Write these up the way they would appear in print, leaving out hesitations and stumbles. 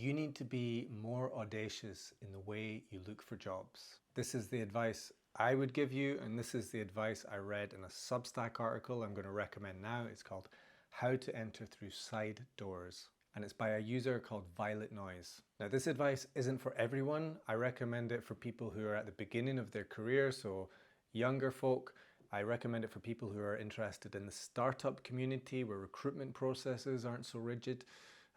You need to be more audacious in the way you look for jobs. This is the advice I would give you, and this is the advice I read in a Substack article I'm going to recommend now. It's called How to Enter Through Side Doors, and it's by a user called Violet Noise. Now, this advice isn't for everyone. I recommend it for people who are at the beginning of their career, so younger folk. I recommend it for people who are interested in the startup community where recruitment processes aren't so rigid.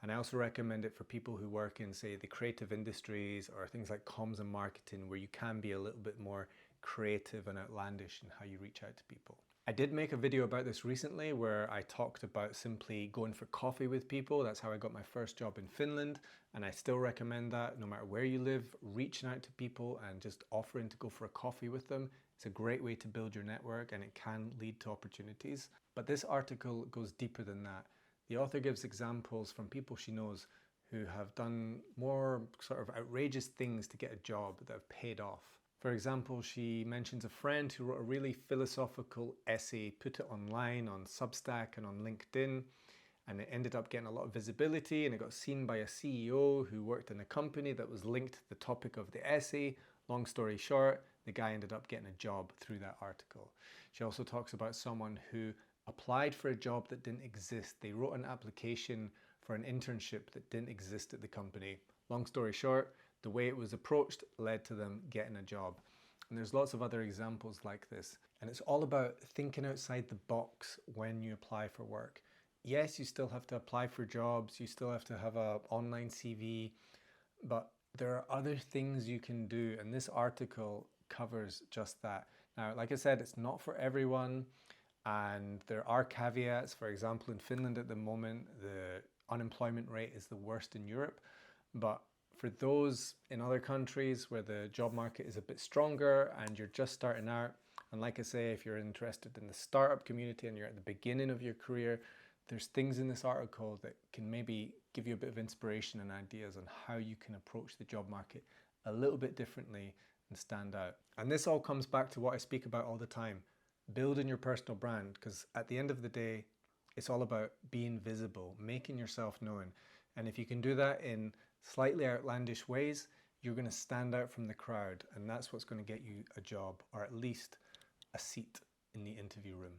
And I also recommend it for people who work in, say, the creative industries or things like comms and marketing, where you can be a little bit more creative and outlandish in how you reach out to people. I did make a video about this recently where I talked about simply going for coffee with people. That's how I got my first job in Finland, and I still recommend that no matter where you live, reaching out to people and just offering to go for a coffee with them. It's a great way to build your network and it can lead to opportunities. But this article goes deeper than that. The author gives examples from people she knows who have done more sort of outrageous things to get a job that have paid off. For example, she mentions a friend who wrote a really philosophical essay, put it online on Substack and on LinkedIn, and it ended up getting a lot of visibility, and it got seen by a CEO who worked in a company that was linked to the topic of the essay. Long story short, the guy ended up getting a job through that article. She also talks about someone who applied for a job that didn't exist. They wrote an application for an internship that didn't exist at the company. Long story short, the way it was approached led to them getting a job. And there's lots of other examples like this. And it's all about thinking outside the box when you apply for work. Yes, you still have to apply for jobs, you still have to have an online CV, but there are other things you can do, and this article covers just that. Now, like I said, it's not for everyone, and there are caveats. For example, in Finland at the moment, the unemployment rate is the worst in Europe, but for those in other countries where the job market is a bit stronger and you're just starting out, and like I say, if you're interested in the startup community and you're at the beginning of your career, there's things in this article that can maybe give you a bit of inspiration and ideas on how you can approach the job market a little bit differently and stand out. And this all comes back to what I speak about all the time, building your personal brand, because at the end of the day, it's all about being visible, making yourself known. And if you can do that in slightly outlandish ways, you're going to stand out from the crowd, and that's what's going to get you a job, or at least a seat in the interview room.